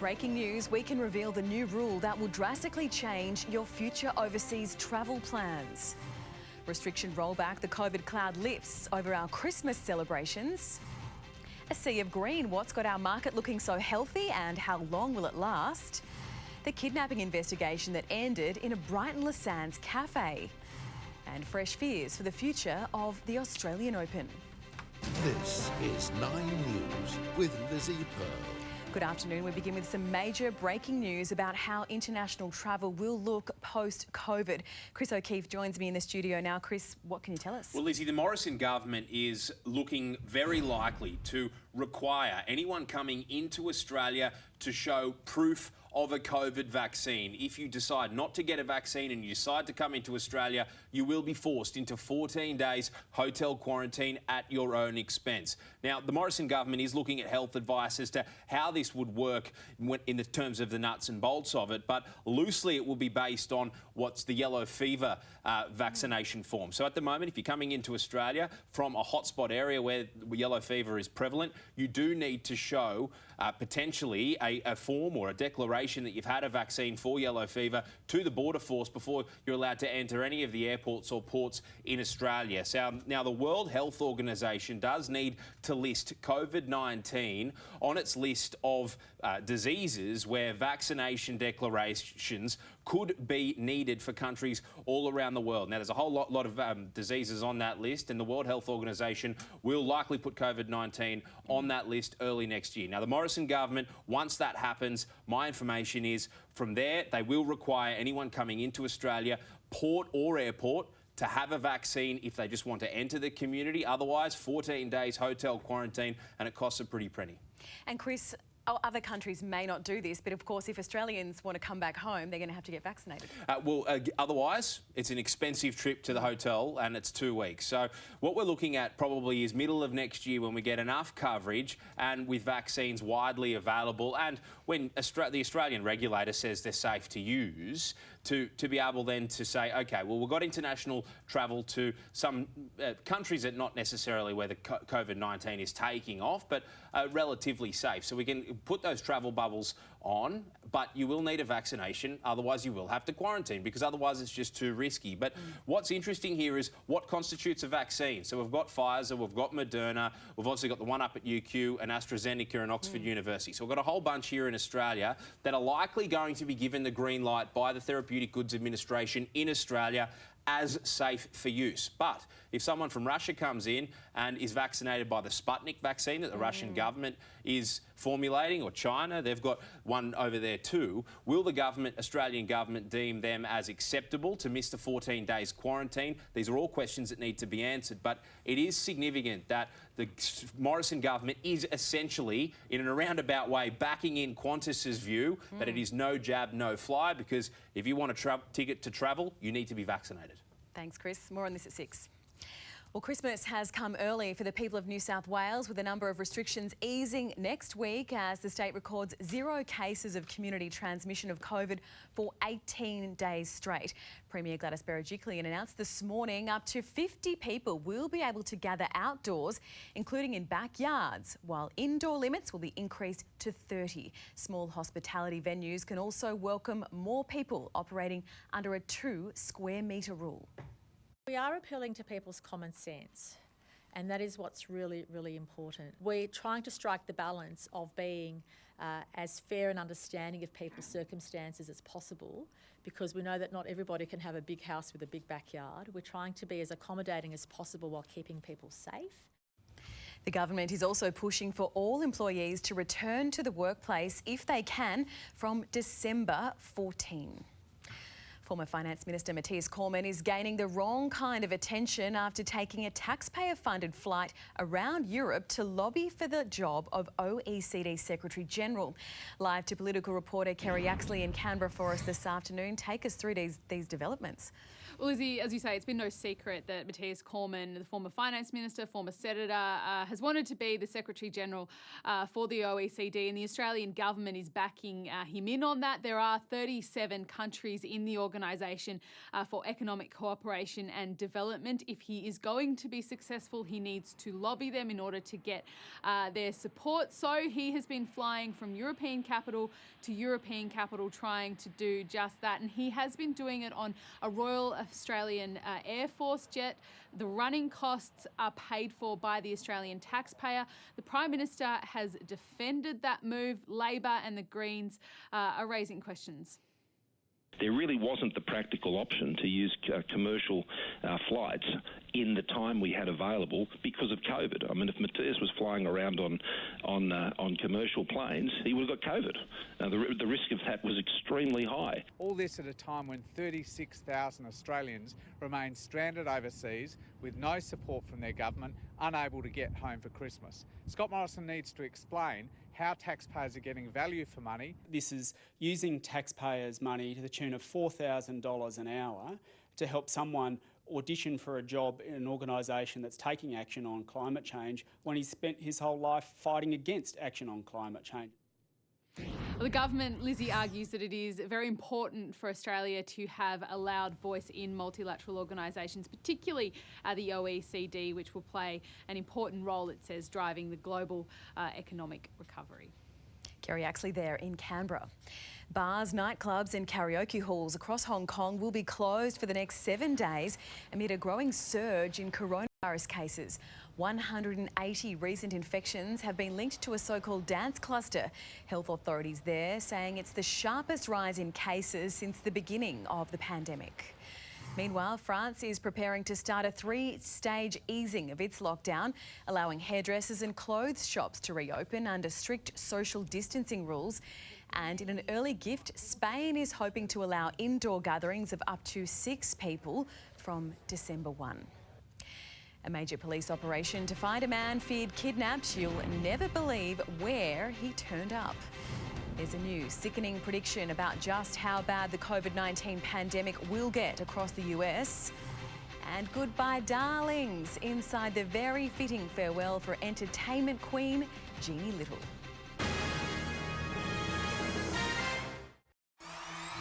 Breaking news, we can reveal the new rule that will drastically change your future overseas travel plans. Restriction rollback, the COVID cloud lifts over our Christmas celebrations. A sea of green, what's got our market looking so healthy and how long will it last? The kidnapping investigation that ended in a Brighton Les Sands cafe. And fresh fears for the future of the Australian Open. This is 9 News with Lizzie Pearl. Good afternoon. We begin with some major breaking news about how international travel will look post-COVID. Chris O'Keefe joins me in the studio now. Chris, what can you tell us? Well, Lizzie, the Morrison government is looking very likely to require anyone coming into Australia to show proof of a COVID vaccine. If you decide not to get a vaccine and you decide to come into Australia, you will be forced into 14 days hotel quarantine at your own expense. Now, the Morrison government is looking at health advice as to how this would work in the terms of the nuts and bolts of it, but loosely it will be based on what's the yellow fever vaccination form. So at the moment, if you're coming into Australia from a hotspot area where yellow fever is prevalent, you do need to show potentially a form or a declaration that you've had a vaccine for yellow fever to the Border Force before you're allowed to enter any of the airports or ports in Australia. So now the World Health Organization does need to list COVID-19 on its list of diseases where vaccination declarations could be needed for countries all around the world. Now, there's a whole lot of diseases on that list, and the World Health Organization will likely put COVID-19 on that list early next year. Now, the Morrison government, once that happens, my information is from there, they will require anyone coming into Australia, port or airport, to have a vaccine if they just want to enter the community. Otherwise, 14 days hotel quarantine, and it costs a pretty penny. And Chris, other countries may not do this, but of course, if Australians want to come back home, they're going to have to get vaccinated. Otherwise, it's an expensive trip to the hotel and it's 2 weeks. So what we're looking at probably is middle of next year when we get enough coverage and with vaccines widely available and when the Australian regulator says they're safe to use, to be able then to say, OK, well, we've got international travel to some countries that not necessarily where the COVID-19 is taking off, but relatively safe. So we can put those travel bubbles on, but you will need a vaccination, otherwise you will have to quarantine because otherwise it's just too risky. But what's interesting here is what constitutes a vaccine. So we've got Pfizer, we've got Moderna, we've also got the one up at UQ and AstraZeneca and Oxford University. So we've got a whole bunch here in Australia that are likely going to be given the green light by the Therapeutic Goods Administration in Australia as safe for use. But if someone from Russia comes in and is vaccinated by the Sputnik vaccine that the Russian government is formulating, or China, they've got one over there too, will the Australian government deem them as acceptable to miss the 14 days quarantine? These are all questions that need to be answered, but it is significant that the Morrison government is essentially, in a roundabout way, backing in Qantas's view that it is no jab, no fly, because if you want a ticket to travel, you need to be vaccinated. Thanks, Chris. More on this at 6. Well, Christmas has come early for the people of New South Wales, with a number of restrictions easing next week as the state records 0 cases of community transmission of COVID for 18 days straight. Premier Gladys Berejiklian announced this morning up to 50 people will be able to gather outdoors, including in backyards, while indoor limits will be increased to 30. Small hospitality venues can also welcome more people operating under a 2 square metre rule. We are appealing to people's common sense, and that is what's really, really important. We're trying to strike the balance of being as fair and understanding of people's circumstances as possible, because we know that not everybody can have a big house with a big backyard. We're trying to be as accommodating as possible while keeping people safe. The government is also pushing for all employees to return to the workplace if they can from December 14. Former Finance Minister Matthias Cormann is gaining the wrong kind of attention after taking a taxpayer-funded flight around Europe to lobby for the job of OECD Secretary-General. Live to political reporter Kerry Yaxley in Canberra for us this afternoon. Take us through these developments. Well, Lizzie, as you say, it's been no secret that Matthias Cormann, the former finance minister, former senator, has wanted to be the Secretary-General for the OECD, and the Australian government is backing him in on that. There are 37 countries in the organisation for economic cooperation and development. If he is going to be successful, he needs to lobby them in order to get their support. So he has been flying from European capital to European capital trying to do just that, and he has been doing it on a Royal Australian Air Force jet. The running costs are paid for by the Australian taxpayer. The Prime Minister has defended that move. Labor and the Greens are raising questions. There really wasn't the practical option to use commercial flights in the time we had available because of COVID. I mean, if Matthias was flying around on commercial planes, he would have got COVID. The risk of that was extremely high. All this at a time when 36,000 Australians remain stranded overseas with no support from their government, unable to get home for Christmas. Scott Morrison needs to explain how taxpayers are getting value for money. This is using taxpayers' money to the tune of $4,000 an hour to help someone audition for a job in an organisation that's taking action on climate change when he's spent his whole life fighting against action on climate change. The government, Lizzie, argues that it is very important for Australia to have a loud voice in multilateral organisations, particularly the OECD, which will play an important role, it says, driving the global economic recovery. Kerry Axley there in Canberra. Bars, nightclubs and karaoke halls across Hong Kong will be closed for the next 7 days amid a growing surge in coronavirus cases. 180 recent infections have been linked to a so-called dance cluster. Health authorities there saying it's the sharpest rise in cases since the beginning of the pandemic. Meanwhile, France is preparing to start a 3-stage easing of its lockdown, allowing hairdressers and clothes shops to reopen under strict social distancing rules. And in an early gift, Spain is hoping to allow indoor gatherings of up to 6 people from December 1. A major police operation to find a man feared kidnapped. You'll never believe where he turned up. There's a new sickening prediction about just how bad the COVID-19 pandemic will get across the US. And goodbye, darlings, inside the very fitting farewell for entertainment queen Jeannie Little.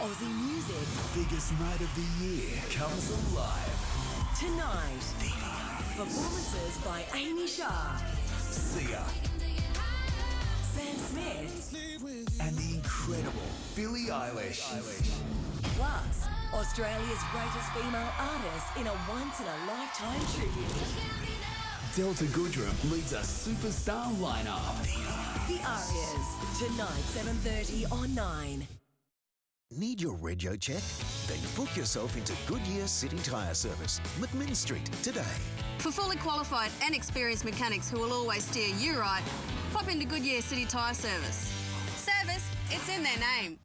Aussie music's Biggest night of the year comes alive tonight. Performances by Amy Shah, Sia Sam Smith, and the incredible Billie Eilish. plus Australia's greatest female artist in a once-in-a-lifetime tribute. Delta Goodrum leads a superstar lineup. The Arias, tonight 7:30 on 9. Need your rego check? Then book yourself into Goodyear City Tyre Service, McMinn Street, today. For fully qualified and experienced mechanics who will always steer you right, pop into Goodyear City Tyre Service. Service, it's in their name.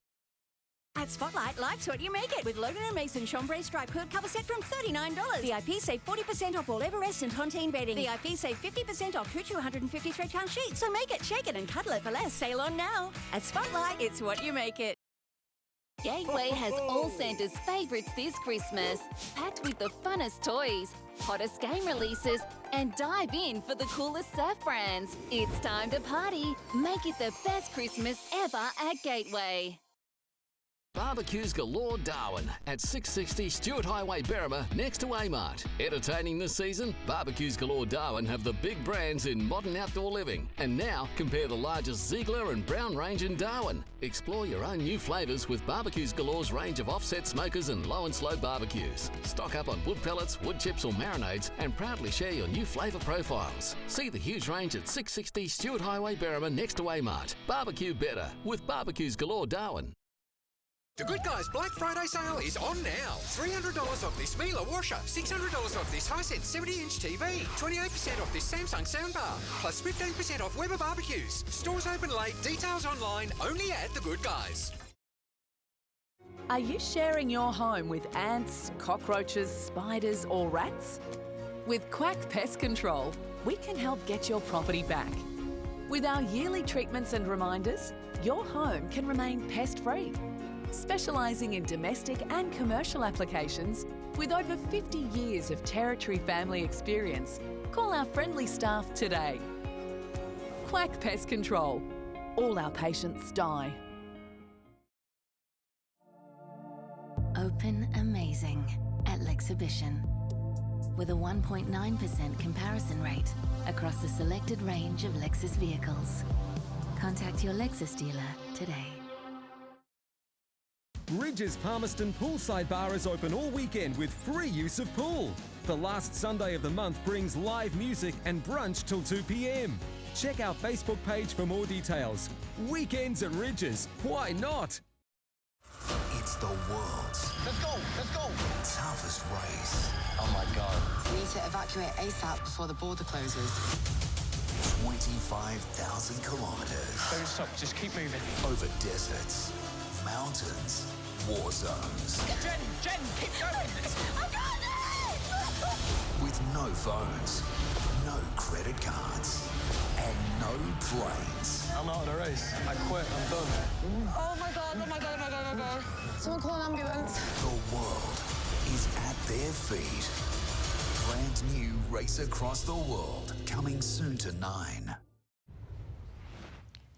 At Spotlight, life's what you make it with Logan & Mason chambray stripe hood cover set from $39. VIP save 40% off all Everest and Tontine bedding. VIP save 50% off Kuchu 150 thread count sheets. So make it, shake it and cuddle it for less. Sale on now. At Spotlight, it's what you make it. Gateway has all Santa's favourites this Christmas, packed with the funnest toys, hottest game releases, and dive in for the coolest surf brands. It's time to party. Make it the best Christmas ever at Gateway. Barbecues galore Darwin at 660 Stewart Highway, Berrima, next to Amart. Entertaining this season, Barbecues galore Darwin have the big brands in modern outdoor living. And now, compare the largest Ziegler and Brown range in Darwin. Explore your own new flavours with Barbecues galore's range of offset smokers and low and slow barbecues. Stock up on wood pellets, wood chips or marinades and proudly share your new flavour profiles. See the huge range at 660 Stewart Highway, Berrima, next to Amart. Barbecue better with Barbecues galore Darwin. The Good Guys Black Friday sale is on now. $300 off this Miele washer, $600 off this Hisense 70-inch TV, 28% off this Samsung soundbar, plus 15% off Weber barbecues. Stores open late, details online, only at The Good Guys. Are you sharing your home with ants, cockroaches, spiders or rats? With Quack Pest Control, we can help get your property back. With our yearly treatments and reminders, your home can remain pest-free. Specialising in domestic and commercial applications, With over 50 years of Territory family experience, call our friendly staff today. Quack Pest Control. All our patients die. Open amazing at Lexhibition. With a 1.9% comparison rate across a selected range of Lexus vehicles. Contact your Lexus dealer today. Ridge's Palmerston Poolside Bar is open all weekend with free use of pool. The last Sunday of the month brings live music and brunch till 2 p.m. Check our Facebook page for more details. Weekends at Ridge's, why not? It's the world's Let's go! toughest race. Oh my God. We need to evacuate ASAP before the border closes. 25,000 kilometres. Don't stop, just keep moving. Over deserts, mountains, war zones. Jen, keep going! I got it! With no phones, no credit cards, and no planes. I'm out of the race. I quit, I'm done. Oh my God, oh my God, oh my God, oh my God. Someone call an ambulance. The world is at their feet. Brand new Race Across the World, coming soon to 9.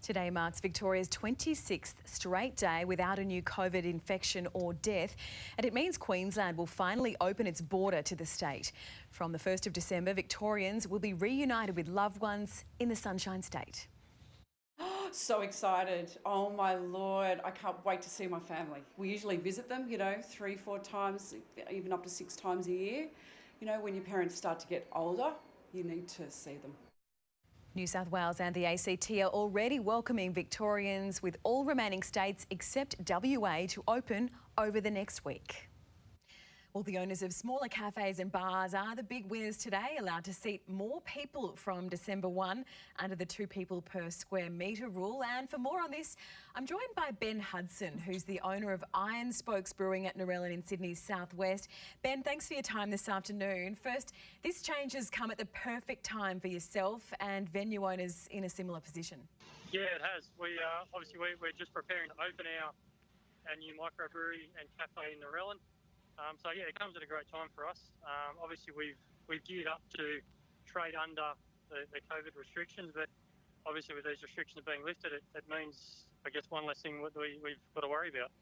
Today marks Victoria's 26th straight day without a new COVID infection or death, and it means Queensland will finally open its border to the state. From the 1st of December, Victorians will be reunited with loved ones in the Sunshine State. So excited. Oh my Lord, I can't wait to see my family. We usually visit them, 3-4 times, even up to 6 times a year. When your parents start to get older, you need to see them. New South Wales and the ACT are already welcoming Victorians, with all remaining states except WA to open over the next week. Well, the owners of smaller cafes and bars are the big winners today, allowed to seat more people from December 1 under the 2 people per square metre rule. And for more on this, I'm joined by Ben Hudson, who's the owner of Iron Spokes Brewing at Narellan in Sydney's southwest. Ben, thanks for your time this afternoon. First, this change has come at the perfect time for yourself and venue owners in a similar position. Yeah, it has. We're just preparing to open our new microbrewery and cafe in Narellan. So yeah, it comes at a great time for us. Obviously, we've geared up to trade under the COVID restrictions, but obviously with these restrictions being lifted, it means, I guess, one less thing we've got to worry about.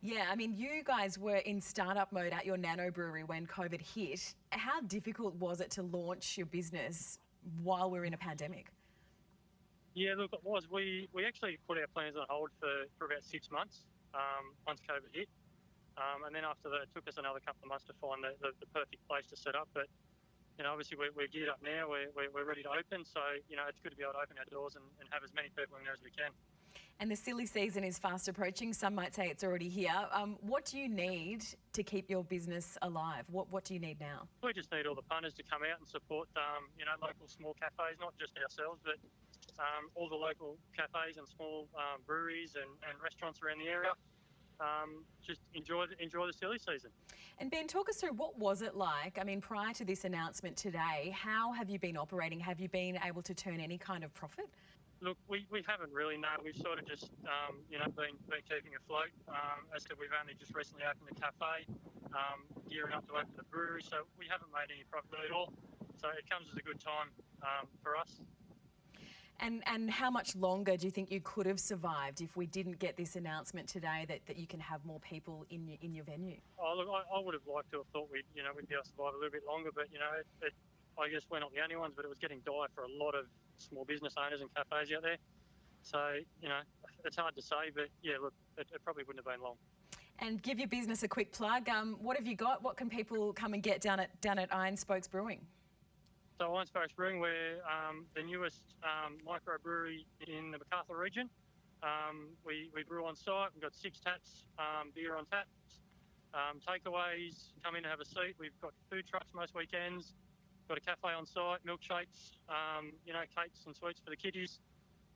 Yeah, I mean, you guys were in startup mode at your nano brewery when COVID hit. How difficult was it to launch your business while we're in a pandemic? Yeah, look, it was. We actually put our plans on hold for about 6 months once COVID hit. And then after that, it took us another couple of months to find the perfect place to set up. But, obviously we're geared up now. We're ready to open. So, it's good to be able to open our doors and have as many people in there as we can. And the silly season is fast approaching. Some might say it's already here. What do you need to keep your business alive? What do you need now? We just need all the punters to come out and support, local small cafes, not just ourselves, but all the local cafes and small breweries and restaurants around the area. Just enjoy the silly season. And Ben, talk us through, what was it like? I mean, prior to this announcement today, how have you been operating? Have you been able to turn any kind of profit? Look, we haven't really, no. We've sort of just, been keeping afloat. As I said, we've only just recently opened the cafe, gearing up to open the brewery, so we haven't made any profit at all. So it comes as a good time for us. And how much longer do you think you could have survived if we didn't get this announcement today that you can have more people in your venue? Oh, look, I would have liked to have thought we'd be able to survive a little bit longer, but, I guess we're not the only ones, but it was getting dire for a lot of small business owners and cafes out there. So, it's hard to say, but, yeah, look, it probably wouldn't have been long. And give your business a quick plug. What have you got? What can people come and get down at Iron Spokes Brewing? So Iron Spokes Brewing, we're the newest microbrewery in the Macarthur region. We brew on site. We've got 6 taps, beer on tap, takeaways. Come in and have a seat. We've got food trucks most weekends. Got a cafe on site, milkshakes, cakes and sweets for the kiddies.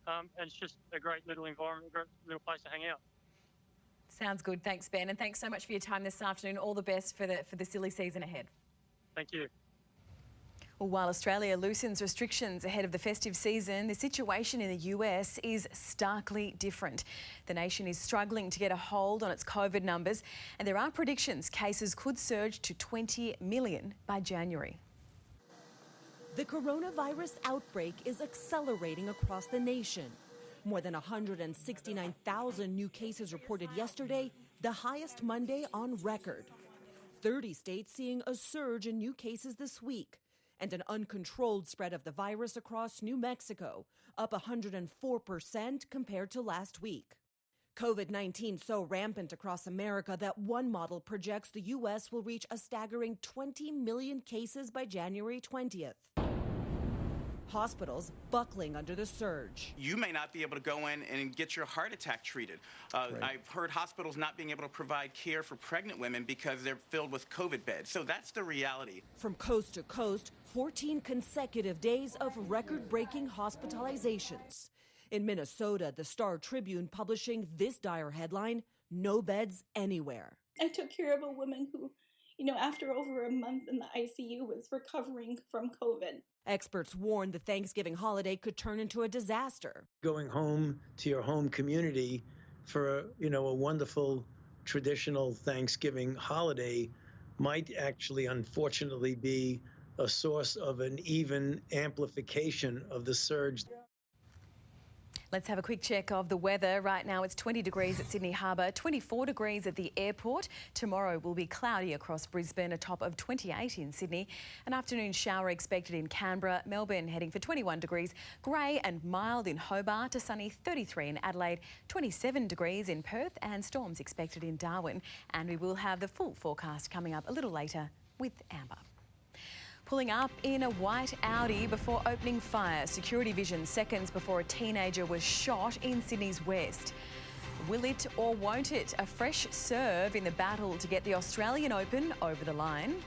And it's just a great little environment, a great little place to hang out. Sounds good. Thanks, Ben, and thanks so much for your time this afternoon. All the best for the silly season ahead. Thank you. While Australia loosens restrictions ahead of the festive season, the situation in the US is starkly different. The nation is struggling to get a hold on its COVID numbers, and there are predictions cases could surge to 20 million by January. The coronavirus outbreak is accelerating across the nation. More than 169,000 new cases reported yesterday, the highest Monday on record. 30 states seeing a surge in new cases this week, and an uncontrolled spread of the virus across New Mexico, up 104% compared to last week. COVID-19 so rampant across America that one model projects the U.S. will reach a staggering 20 million cases by January 20th. Hospitals buckling under the surge. You may not be able to go in and get your heart attack treated. I've heard hospitals not being able to provide care for pregnant women because they're filled with COVID beds. So that's the reality. From coast to coast, 14 consecutive days of record-breaking hospitalizations. In Minnesota, the Star Tribune publishing this dire headline, "No beds anywhere." I took care of a woman who, after over a month in the ICU was recovering from COVID. Experts warn the Thanksgiving holiday could turn into a disaster. Going home to your home community for, a wonderful traditional Thanksgiving holiday might actually, unfortunately, be a source of an even amplification of the surge. Let's have a quick check of the weather. Right now it's 20 degrees at Sydney Harbour, 24 degrees at the airport. Tomorrow will be cloudy across Brisbane, a top of 28 in Sydney. An afternoon shower expected in Canberra. Melbourne heading for 21 degrees. Grey and mild in Hobart, a sunny 33 in Adelaide, 27 degrees in Perth, and storms expected in Darwin. And we will have the full forecast coming up a little later with Amber. Pulling up in a white Audi before opening fire. Security vision seconds before a teenager was shot in Sydney's west. Will it or won't it? A fresh serve in the battle to get the Australian Open over the line.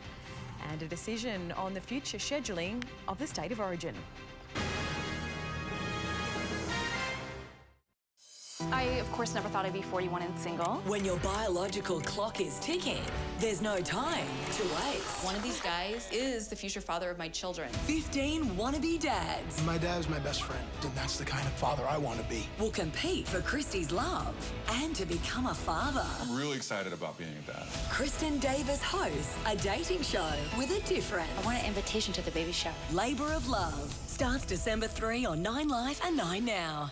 And a decision on the future scheduling of the State of Origin. I, of course, never thought I'd be 41 and single. When your biological clock is ticking, there's no time to waste. One of these guys is the future father of my children. 15 wannabe dads. My dad is my best friend, and that's the kind of father I want to be. Will compete for Christy's love and to become a father. I'm really excited about being a dad. Kristen Davis hosts a dating show with a difference. I want an invitation to the baby shower. Labour of Love starts December 3 on 9 Live and 9 Now.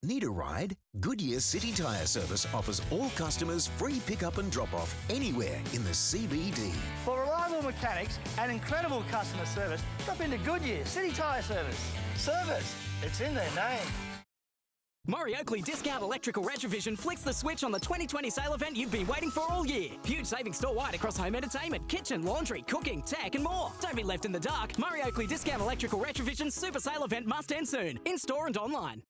Need a ride? Goodyear City Tyre Service offers all customers free pickup and drop-off anywhere in the CBD. For reliable mechanics and incredible customer service, drop into Goodyear City Tyre Service. Service, it's in their name. Murray Oakley Discount Electrical Retrovision flicks the switch on the 2020 sale event you've been waiting for all year. Huge savings store-wide across home entertainment, kitchen, laundry, cooking, tech and more. Don't be left in the dark. Murray Oakley Discount Electrical Retrovision super sale event must end soon. In-store and online.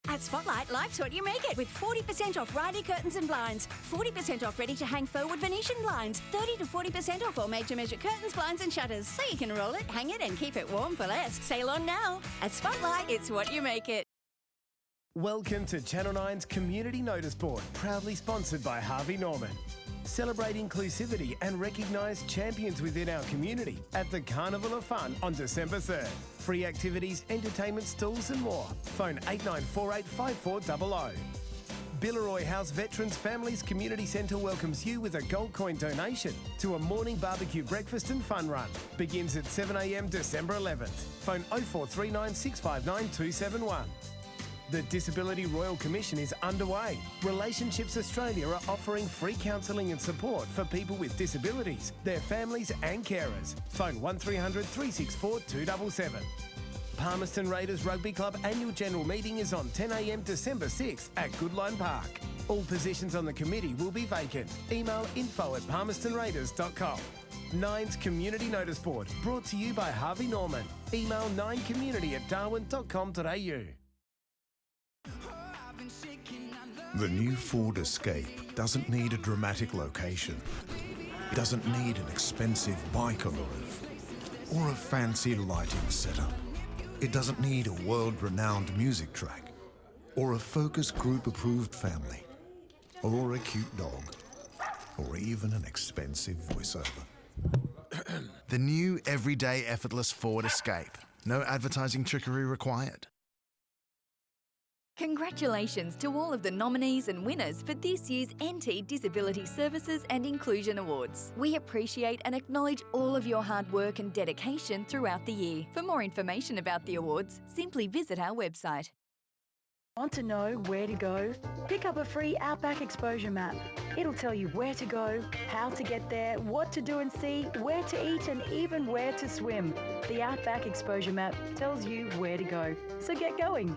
At Spotlight, life's what you make it with 40% off Riley curtains and blinds, 40% off ready-to-hang forward Venetian blinds, 30 to 40% off all made-to-measure curtains, blinds and shutters, so you can roll it, hang it and keep it warm for less. Sail on now. At Spotlight, it's what you make it. Welcome to Channel 9's Community Notice Board, proudly sponsored by Harvey Norman. Celebrate inclusivity and recognise champions within our community at the Carnival of Fun on December 3rd. Free activities, entertainment stalls and more. Phone 8948 5400. Billeroy House Veterans Families Community Centre welcomes you with a gold coin donation to a morning barbecue breakfast and fun run. Begins at 7 a.m. December 11th. Phone 0439 659 271. The Disability Royal Commission is underway. Relationships Australia are offering free counselling and support for people with disabilities, their families and carers. Phone 1300 364 277. Palmerston Raiders Rugby Club annual general meeting is on 10 a.m. December 6th at Goodline Park. All positions on the committee will be vacant. Email info@palmerstonraiders.com. Nine's Community Notice Board, brought to you by Harvey Norman. Email 9community@darwin.com.au. The new Ford Escape doesn't need a dramatic location. It doesn't need an expensive bike on the roof or a fancy lighting setup. It doesn't need a world-renowned music track or a focus group-approved family or a cute dog or even an expensive voiceover. The new everyday effortless Ford Escape. No advertising trickery required. Congratulations to all of the nominees and winners for this year's NT Disability Services and Inclusion Awards. We appreciate and acknowledge all of your hard work and dedication throughout the year. For more information about the awards, simply visit our website. Want to know where to go? Pick up a free Outback Exposure Map. It'll tell you where to go, how to get there, what to do and see, where to eat and even where to swim. The Outback Exposure Map tells you where to go. So get going.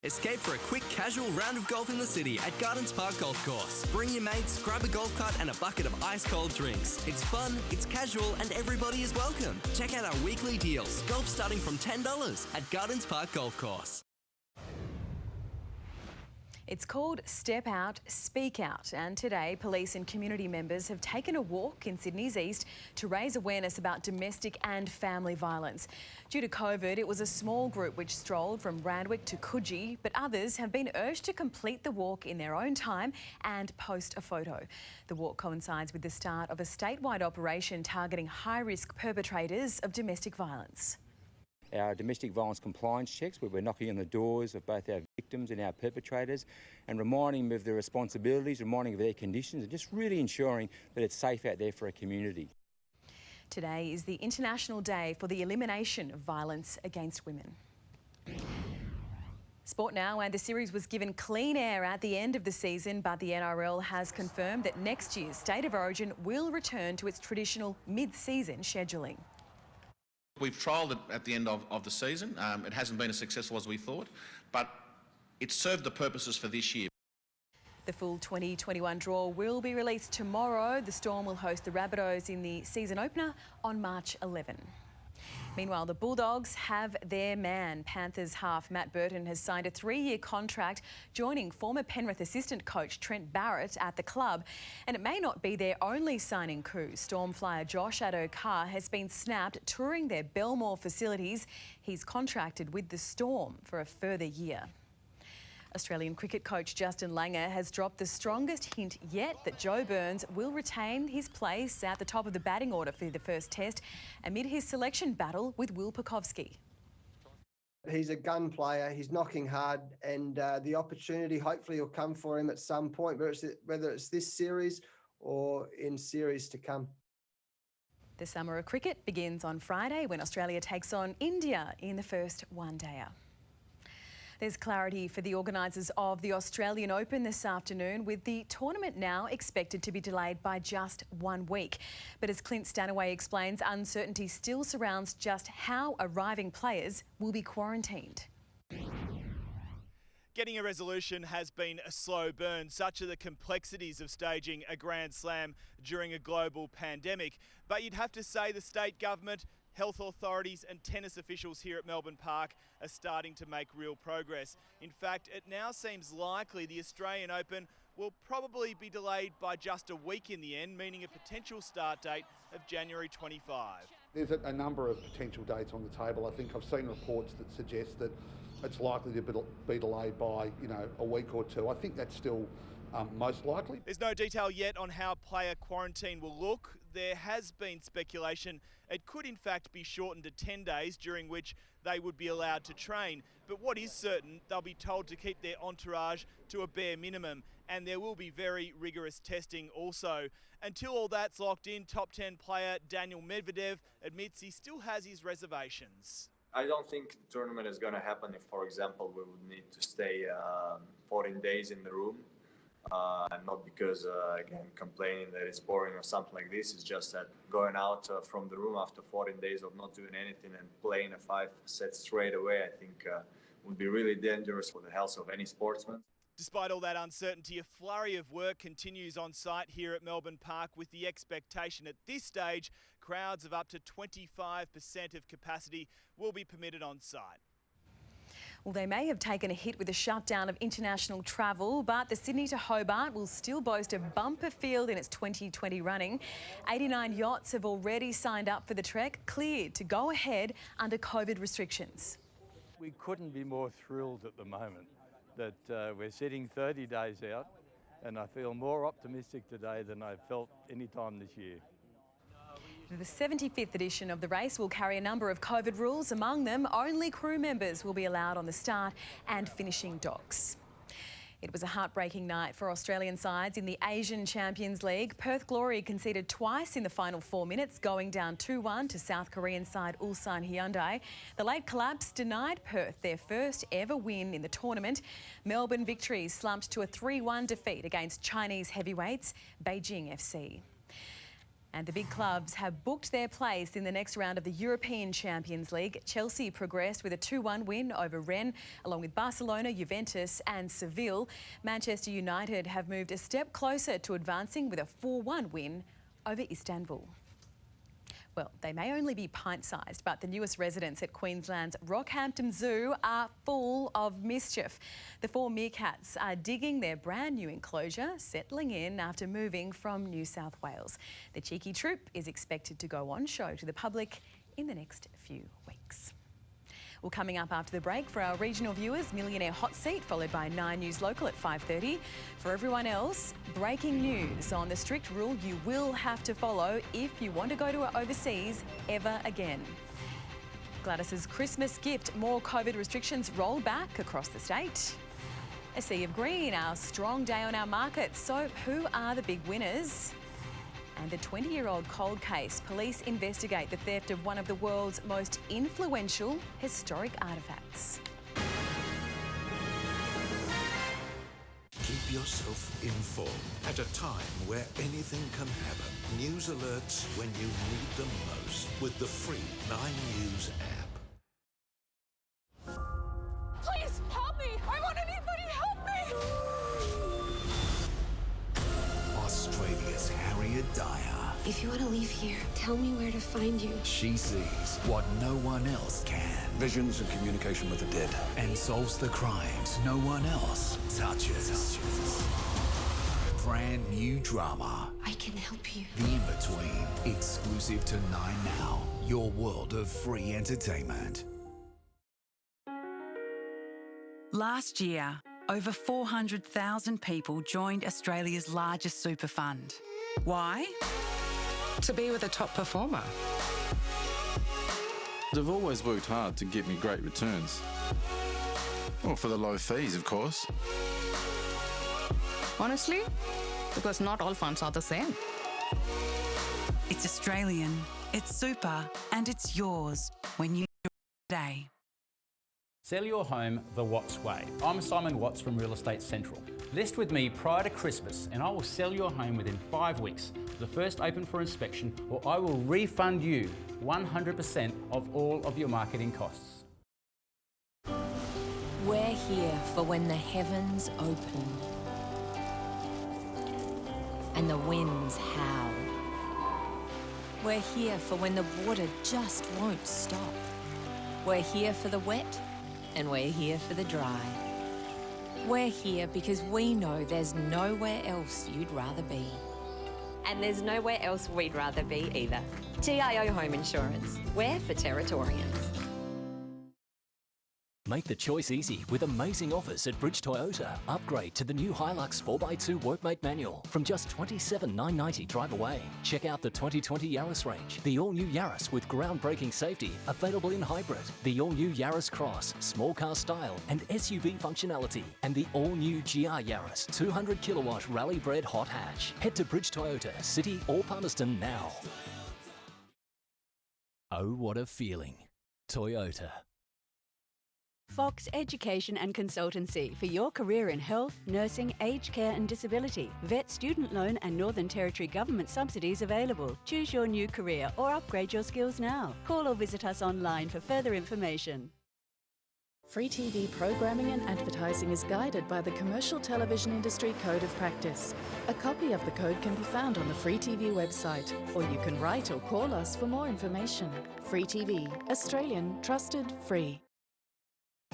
Escape for a quick, casual round of golf in the city at Gardens Park Golf Course. Bring your mates, grab a golf cart and a bucket of ice-cold drinks. It's fun, it's casual, and everybody is welcome. Check out our weekly deals. Golf starting from $10 at Gardens Park Golf Course. It's called Step Out, Speak Out, and today police and community members have taken a walk in Sydney's east to raise awareness about domestic and family violence. Due to COVID, it was a small group which strolled from Randwick to Coogee, but others have been urged to complete the walk in their own time and post a photo. The walk coincides with the start of a statewide operation targeting high-risk perpetrators of domestic violence. Our domestic violence compliance checks, where we're knocking on the doors of both our victims and our perpetrators and reminding them of their responsibilities, reminding them of their conditions, and just really ensuring that it's safe out there for our community. Today is the International Day for the Elimination of Violence Against Women. Sport now, and the series was given clean air at the end of the season, but the NRL has confirmed that next year's State of Origin will return to its traditional mid-season scheduling. We've trialled it at the end of the season. It hasn't been as successful as we thought, but it served the purposes for this year. The full 2021 draw will be released tomorrow. The Storm will host the Rabbitohs in the season opener on March 11. Meanwhile, the Bulldogs have their man. Panthers half Matt Burton has signed a 3-year contract, joining former Penrith assistant coach Trent Barrett at the club. And it may not be their only signing coup. Storm flyer Josh Addo-Carr has been snapped touring their Belmore facilities. He's contracted with the Storm for a further year. Australian cricket coach Justin Langer has dropped the strongest hint yet that Joe Burns will retain his place at the top of the batting order for the first test amid his selection battle with Will Pucovski. He's a gun player, he's knocking hard, and the opportunity hopefully will come for him at some point, whether it's this series or in series to come. The summer of cricket begins on Friday when Australia takes on India in the first one-dayer. There's clarity for the organisers of the Australian Open this afternoon, with the tournament now expected to be delayed by just 1 week. But as Clint Stanaway explains, uncertainty still surrounds just how arriving players will be quarantined. Getting a resolution has been a slow burn. Such are the complexities of staging a Grand Slam during a global pandemic. But you'd have to say the state government, health authorities and tennis officials here at Melbourne Park are starting to make real progress. In fact, it now seems likely the Australian Open will probably be delayed by just a week in the end, meaning a potential start date of January 25. There's a number of potential dates on the table. I think I've seen reports that suggest that it's likely to be delayed by, a week or two. I think that's still most likely. There's no detail yet on how player quarantine will look. There has been speculation it could in fact be shortened to 10 days, during which they would be allowed to train. But what is certain, they'll be told to keep their entourage to a bare minimum, and there will be very rigorous testing also. Until all that's locked in, top 10 player Daniel Medvedev admits he still has his reservations. I don't think the tournament is going to happen if, for example, we would need to stay 14 days in the room. Not because, again, complaining that it's boring or something like this. It's just that going out from the room after 14 days of not doing anything and playing a 5 set straight away, I think would be really dangerous for the health of any sportsman. Despite all that uncertainty, a flurry of work continues on site here at Melbourne Park, with the expectation at this stage crowds of up to 25% of capacity will be permitted on site. Well, they may have taken a hit with the shutdown of international travel, but the Sydney to Hobart will still boast a bumper field in its 2020 running. 89 yachts have already signed up for the trek, cleared to go ahead under COVID restrictions. We couldn't be more thrilled at the moment that we're sitting 30 days out, and I feel more optimistic today than I've felt any time this year. The 75th edition of the race will carry a number of COVID rules. Among them, only crew members will be allowed on the start and finishing docks. It was a heartbreaking night for Australian sides in the Asian Champions League. Perth Glory conceded twice in the final 4 minutes, going down 2-1 to South Korean side Ulsan Hyundai. The late collapse denied Perth their first ever win in the tournament. Melbourne Victories slumped to a 3-1 defeat against Chinese heavyweights Beijing FC. And the big clubs have booked their place in the next round of the European Champions League. Chelsea progressed with a 2-1 win over Rennes, along with Barcelona, Juventus and Seville. Manchester United have moved a step closer to advancing with a 4-1 win over Istanbul. Well, they may only be pint-sized, but the newest residents at Queensland's Rockhampton Zoo are full of mischief. The 4 meerkats are digging their brand new enclosure, settling in after moving from New South Wales. The cheeky troop is expected to go on show to the public in the next few weeks. Well, coming up after the break for our regional viewers, Millionaire Hot Seat, followed by 9 News Local at 5:30. For everyone else, breaking news on the strict rule you will have to follow if you want to go to overseas ever again. Gladys's Christmas gift, more COVID restrictions roll back across the state. A sea of green, our strong day on our markets. So who are the big winners? And the 20-year-old cold case. Police investigate the theft of one of the world's most influential historic artefacts. Keep yourself informed at a time where anything can happen. News alerts when you need them most with the free 9 News app. Please help me! I want anybody help me! Australia's Harriet Dyer. If you want to leave here, tell me where to find you. She sees what no one else can. Visions and communication with the dead. And solves the crimes no one else touches. Brand new drama. I can help you. The In-Between. Exclusive to 9 Now. Your world of free entertainment. Last year, over 400,000 people joined Australia's largest super fund. Why? To be with a top performer. They've always worked hard to get me great returns. Well, for the low fees, of course. Honestly, because not all funds are the same. It's Australian, it's super, and it's yours when you today. Sell your home the Watts way. I'm Simon Watts from Real Estate Central. List with me prior to Christmas and I will sell your home within 5 weeks, the first open for inspection, or I will refund you 100% of all of your marketing costs. We're here for when the heavens open and the winds howl. We're here for when the water just won't stop. We're here for the wet and we're here for the dry. We're here because we know there's nowhere else you'd rather be. And there's nowhere else we'd rather be either. GIO Home Insurance. We're for Territorians. Make the choice easy with amazing offers at Bridge Toyota. Upgrade to the new Hilux 4x2 Workmate Manual from just $27,990 drive away. Check out the 2020 Yaris range. The all-new Yaris with groundbreaking safety, available in hybrid. The all-new Yaris Cross, small car style and SUV functionality. And the all-new GR Yaris 200 kilowatt rally bred hot hatch. Head to Bridge Toyota, City or Palmerston now. Oh, what a feeling. Toyota. Fox Education and Consultancy for your career in health, nursing, aged care and disability. Vet student loan and Northern Territory government subsidies available. Choose your new career or upgrade your skills now. Call or visit us online for further information. Free TV programming and advertising is guided by the Commercial Television Industry Code of Practice. A copy of the code can be found on the Free TV website, or you can write or call us for more information. Free TV, Australian, trusted, free.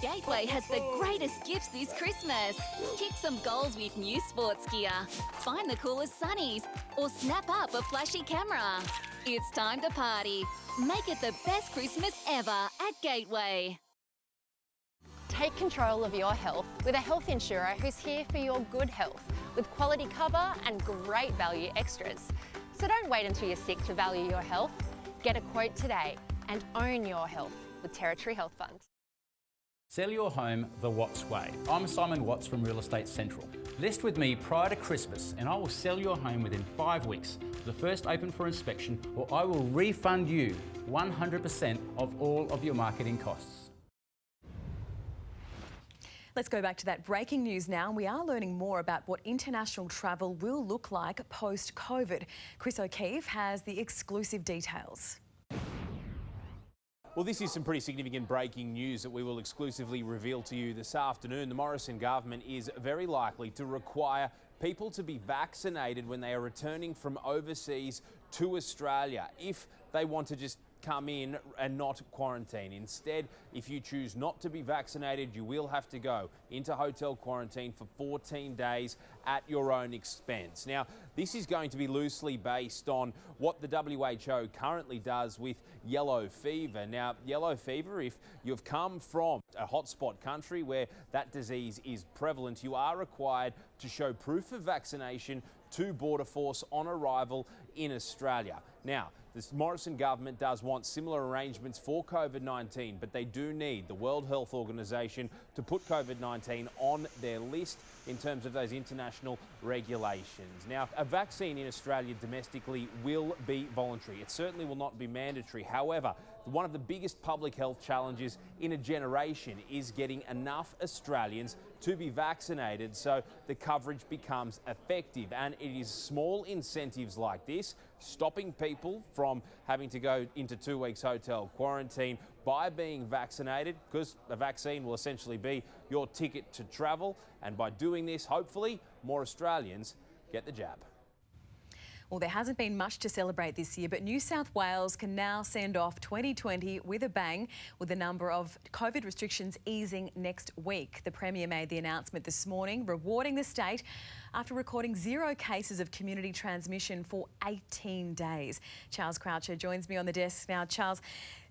Gateway has the greatest gifts this Christmas. Kick some goals with new sports gear, find the coolest sunnies, or snap up a flashy camera. It's time to party. Make it the best Christmas ever at Gateway. Take control of your health with a health insurer who's here for your good health with quality cover and great value extras. So don't wait until you're sick to value your health. Get a quote today and own your health with Territory Health Fund. Sell your home the Watts way. I'm Simon Watts from Real Estate Central. List with me prior to Christmas and I will sell your home within 5 weeks. The first open for inspection, or I will refund you 100% of all of your marketing costs. Let's go back to that breaking news now. We are learning more about what international travel will look like post-COVID. Chris O'Keefe has the exclusive details. Well, this is some pretty significant breaking news that we will exclusively reveal to you this afternoon. The Morrison government is very likely to require people to be vaccinated when they are returning from overseas to Australia if they want to just come in and not quarantine. Instead, if you choose not to be vaccinated, you will have to go into hotel quarantine for 14 days at your own expense. Now, this is going to be loosely based on what the WHO currently does with yellow fever. Now, yellow fever, if you've come from a hotspot country where that disease is prevalent, you are required to show proof of vaccination to Border Force on arrival in Australia. Now, the Morrison government does want similar arrangements for COVID-19, but they do need the World Health Organization to put COVID-19 on their list in terms of those international regulations. Now, a vaccine in Australia domestically will be voluntary. It certainly will not be mandatory. However, one of the biggest public health challenges in a generation is getting enough Australians to be vaccinated so the coverage becomes effective. And it is small incentives like this, stopping people from having to go into 2 weeks hotel quarantine by being vaccinated, because a vaccine will essentially be your ticket to travel. And by doing this, hopefully, more Australians get the jab. Well, there hasn't been much to celebrate this year, but New South Wales can now send off 2020 with a bang, with the number of COVID restrictions easing next week. The Premier made the announcement this morning, rewarding the state after recording 0 cases of community transmission for 18 days. Charles Croucher joins me on the desk now. Charles,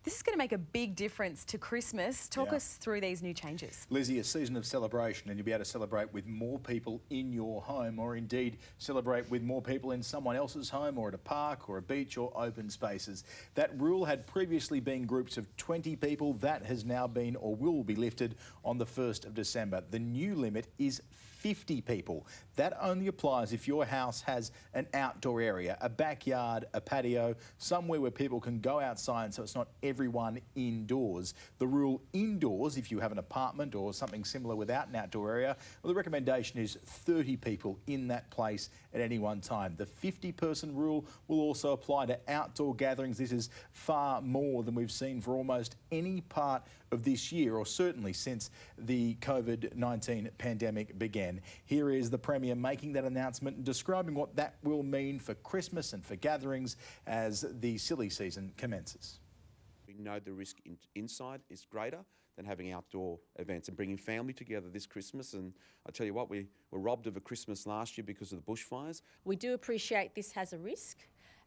this is going to make a big difference to Christmas. Talk us through these new changes. Lizzie, a season of celebration, and you'll be able to celebrate with more people in your home, or indeed celebrate with more people in someone else's home, or at a park or a beach or open spaces. That rule had previously been groups of 20 people. That has now been, or will be, lifted on the 1st of December. The new limit is 50 people. That only applies if your house has an outdoor area, a backyard, a patio, somewhere where people can go outside, so it's not everyone indoors. The rule indoors, if you have an apartment or something similar without an outdoor area, well, the recommendation is 30 people in that place at any one time. The 50-person rule will also apply to outdoor gatherings. This is far more than we've seen for almost any part of this year, or certainly since the COVID-19 pandemic began. Here is the Premier making that announcement and describing what that will mean for Christmas and for gatherings as the silly season commences. We know the risk inside is greater than having outdoor events, and bringing family together this Christmas. And I tell you what, we were robbed of a Christmas last year because of the bushfires. We do appreciate this has a risk.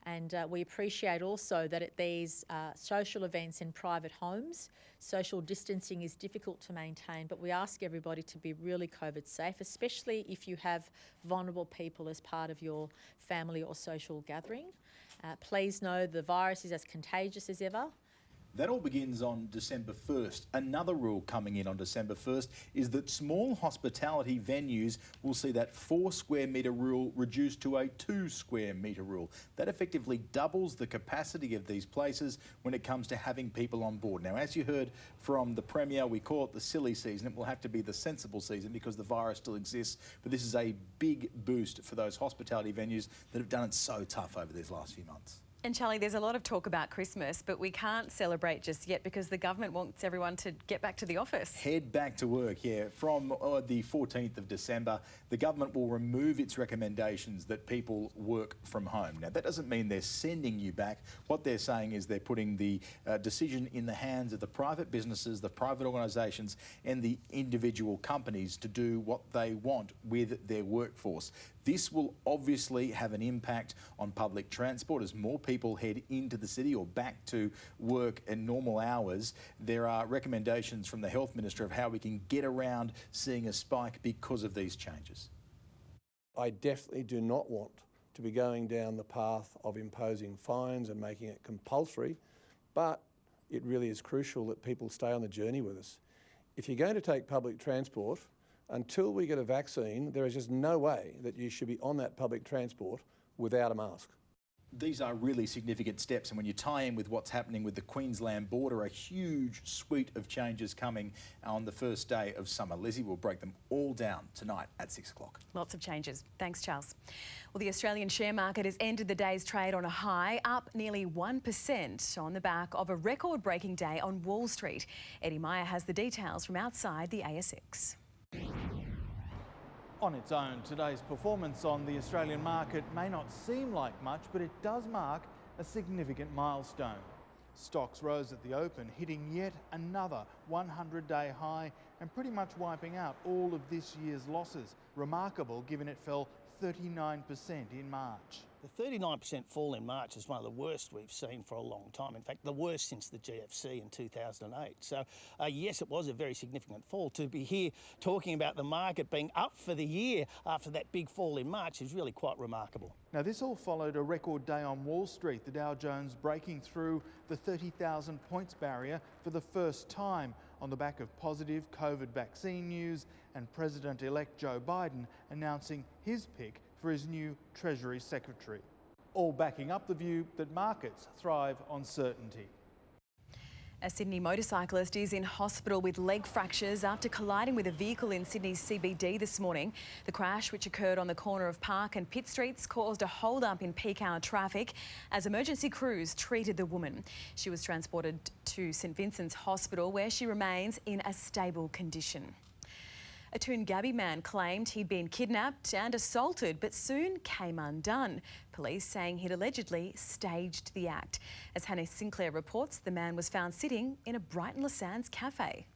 And we appreciate also that at these social events in private homes, social distancing is difficult to maintain, but we ask everybody to be really COVID safe, especially if you have vulnerable people as part of your family or social gathering. Please know the virus is as contagious as ever. That all begins on December 1st. Another rule coming in on December 1st is that small hospitality venues will see that 4 square metre rule reduced to a 2 square metre rule. That effectively doubles the capacity of these places when it comes to having people on board. Now, as you heard from the Premier, we call it the silly season. It will have to be the sensible season because the virus still exists. But this is a big boost for those hospitality venues that have done it so tough over these last few months. And Charlie, there's a lot of talk about Christmas, but we can't celebrate just yet because the government wants everyone to get back to the office. Head back to work, yeah. From the 14th of December, the government will remove its recommendations that people work from home. Now, that doesn't mean they're sending you back. What they're saying is they're putting the decision in the hands of the private businesses, the private organisations and the individual companies to do what they want with their workforce. This will obviously have an impact on public transport as more people head into the city or back to work in normal hours. There are recommendations from the Health Minister of how we can get around seeing a spike because of these changes. I definitely do not want to be going down the path of imposing fines and making it compulsory, but it really is crucial that people stay on the journey with us. If you're going to take public transport, until we get a vaccine, there is just no way that you should be on that public transport without a mask. These are really significant steps, and when you tie in with what's happening with the Queensland border, a huge suite of changes coming on the first day of summer. Lizzie will break them all down tonight at 6 o'clock. Lots of changes. Thanks, Charles. Well, the Australian share market has ended the day's trade on a high, up nearly 1% on the back of a record-breaking day on Wall Street. Eddie Meyer has the details from outside the ASX. On its own, today's performance on the Australian market may not seem like much, but it does mark a significant milestone. Stocks rose at the open, hitting yet another 100-day high and pretty much wiping out all of this year's losses. Remarkable given it fell 39% in March. The 39% fall in March is one of the worst we've seen for a long time. In fact, the worst since the GFC in 2008. So, yes, it was a very significant fall. To be here talking about the market being up for the year after that big fall in March is really quite remarkable. Now, this all followed a record day on Wall Street, the Dow Jones breaking through the 30,000 points barrier for the first time on the back of positive COVID vaccine news and President-elect Joe Biden announcing his pick for his new Treasury Secretary, all backing up the view that markets thrive on certainty. A Sydney motorcyclist is in hospital with leg fractures after colliding with a vehicle in Sydney's CBD this morning. The crash, which occurred on the corner of Park and Pitt Streets, caused a hold-up in peak hour traffic as emergency crews treated the woman. She was transported to St Vincent's Hospital, where she remains in a stable condition. A Toongabbie man claimed he'd been kidnapped and assaulted, but soon came undone. Police saying he'd allegedly staged the act. As Hannah Sinclair reports, the man was found sitting in a Brighton Le Sands cafe.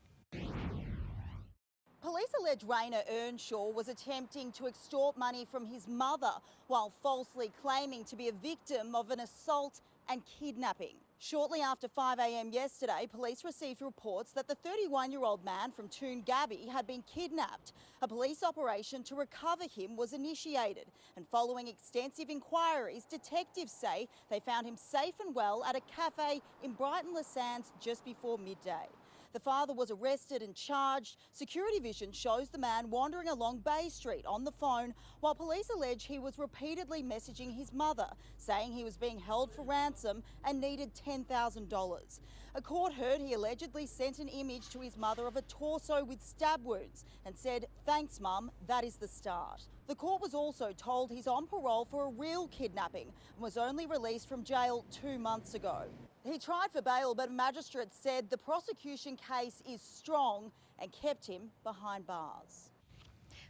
Police allege Rainer Earnshaw was attempting to extort money from his mother while falsely claiming to be a victim of an assault and kidnapping. Shortly after 5 a.m. yesterday, police received reports that the 31-year-old man from Toongabbie had been kidnapped. A police operation to recover him was initiated, and following extensive inquiries, detectives say they found him safe and well at a cafe in Brighton Le Sands just before midday. The father was arrested and charged. Security vision shows the man wandering along Bay Street on the phone, while police allege he was repeatedly messaging his mother, saying he was being held for ransom and needed $10,000. A court heard he allegedly sent an image to his mother of a torso with stab wounds and said, "Thanks, Mum, that is the start." The court was also told he's on parole for a real kidnapping and was only released from jail 2 months ago. He tried for bail, but a magistrate said the prosecution case is strong and kept him behind bars.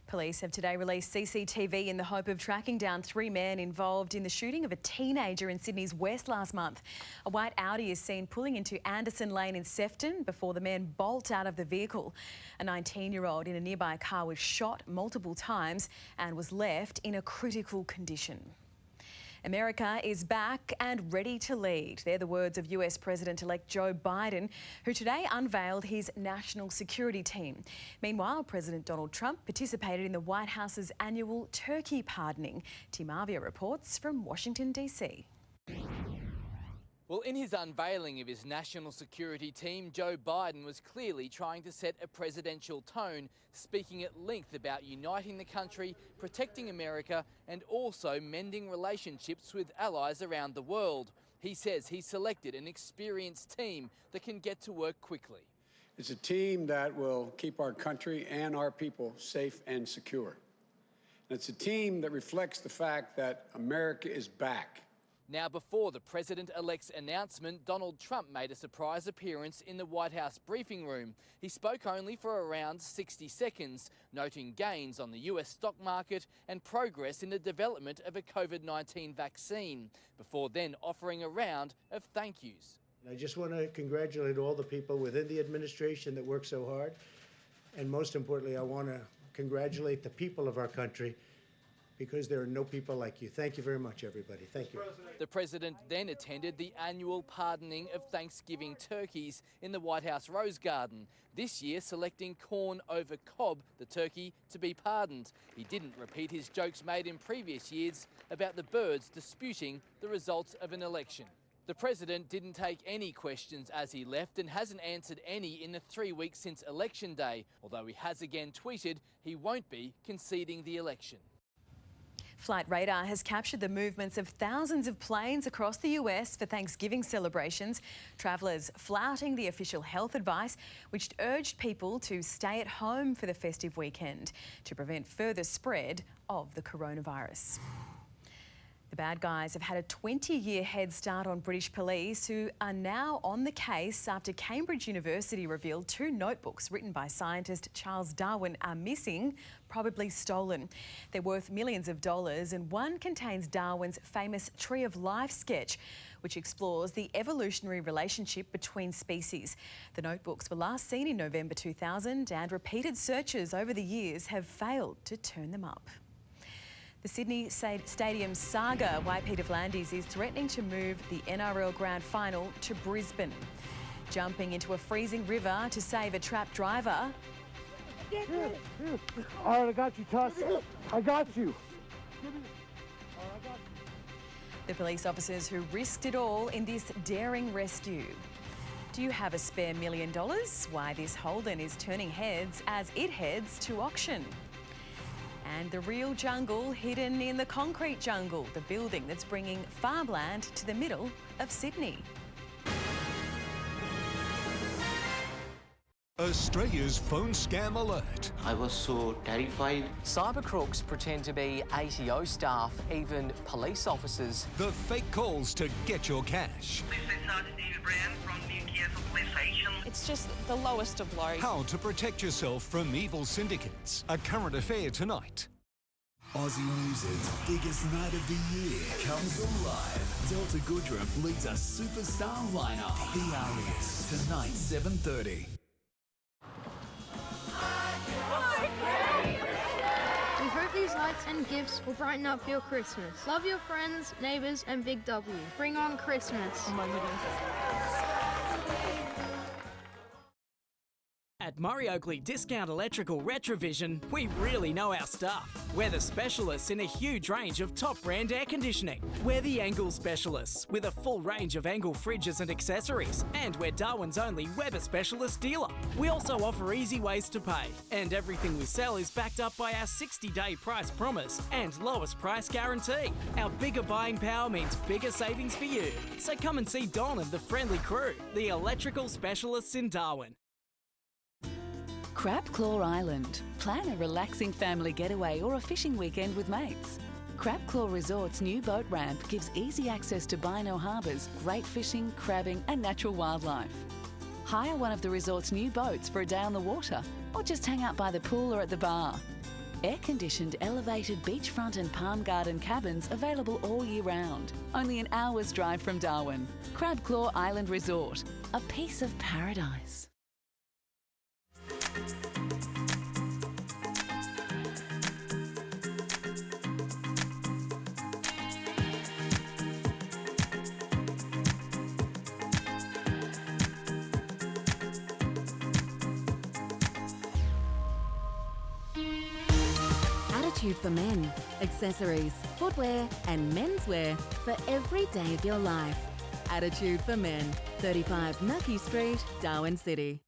Police have today released CCTV in the hope of tracking down 3 men involved in the shooting of a teenager in Sydney's West last month. A white Audi is seen pulling into Anderson Lane in Sefton before the men bolt out of the vehicle. A 19-year-old in a nearby car was shot multiple times and was left in a critical condition. America is back and ready to lead. They're the words of US President-elect Joe Biden, who today unveiled his national security team. Meanwhile, President Donald Trump participated in the White House's annual turkey pardoning. Tim Avia reports from Washington, D.C. Well, in his unveiling of his national security team, Joe Biden was clearly trying to set a presidential tone, speaking at length about uniting the country, protecting America, and also mending relationships with allies around the world. He says he selected an experienced team that can get to work quickly. It's a team that will keep our country and our people safe and secure. And it's a team that reflects the fact that America is back. Now, before the president-elect's announcement, Donald Trump made a surprise appearance in the White House briefing room. He spoke only for around 60 seconds, noting gains on the US stock market and progress in the development of a COVID-19 vaccine, before then offering a round of thank yous. I just want to congratulate all the people within the administration that work so hard. And most importantly, I want to congratulate the people of our country because there are no people like you. Thank you very much, everybody. Thank you. The President then attended the annual pardoning of Thanksgiving turkeys in the White House Rose Garden, this year selecting corn over cob, the turkey, to be pardoned. He didn't repeat his jokes made in previous years about the birds disputing the results of an election. The President didn't take any questions as he left and hasn't answered any in the 3 weeks since Election Day, although he has again tweeted he won't be conceding the election. Flight radar has captured the movements of thousands of planes across the US for Thanksgiving celebrations. Travellers flouting the official health advice, which urged people to stay at home for the festive weekend to prevent further spread of the coronavirus. The bad guys have had a 20-year head start on British police, who are now on the case after Cambridge University revealed 2 notebooks written by scientist Charles Darwin are missing, probably stolen. They're worth millions of dollars, and one contains Darwin's famous Tree of Life sketch, which explores the evolutionary relationship between species. The notebooks were last seen in November 2000, and repeated searches over the years have failed to turn them up. The Sydney Stadium saga, why Peter V'landys is threatening to move the NRL Grand Final to Brisbane. Jumping into a freezing river to save a trapped driver. All right, I got you, Tuss. I got you. The police officers who risked it all in this daring rescue. Do you have a spare $1 million? Why this Holden is turning heads as it heads to auction. And the real jungle hidden in the concrete jungle, the building that's bringing farmland to the middle of Sydney. Australia's phone scam alert. I was so terrified. Cyber crooks pretend to be ATO staff, even police officers. The fake calls to get your cash. It's just the lowest of lows. How to protect yourself from evil syndicates. A current affair tonight. Aussie music's biggest night of the year comes alive. Delta Goodrem leads a superstar lineup. The Alias, tonight 7:30. We hope these lights and gifts will brighten up your Christmas. Love your friends, neighbours and Big W. Bring on Christmas. Oh my goodness. At Murray Oakley Discount Electrical Retrovision, we really know our stuff. We're the specialists in a huge range of top brand air conditioning. We're the Angle specialists with a full range of Angle fridges and accessories. And we're Darwin's only Weber specialist dealer. We also offer easy ways to pay. And everything we sell is backed up by our 60-day price promise and lowest price guarantee. Our bigger buying power means bigger savings for you. So come and see Don and the friendly crew, the electrical specialists in Darwin. Crab Claw Island. Plan a relaxing family getaway or a fishing weekend with mates. Crab Claw Resort's new boat ramp gives easy access to Bino harbours, great fishing, crabbing and natural wildlife. Hire one of the resort's new boats for a day on the water, or just hang out by the pool or at the bar. Air-conditioned, elevated beachfront and palm garden cabins available all year round. Only an hour's drive from Darwin. Crab Claw Island Resort. A piece of paradise. Attitude for men, accessories, footwear and menswear for every day of your life. Attitude for Men, 35 Nucky Street, Darwin City.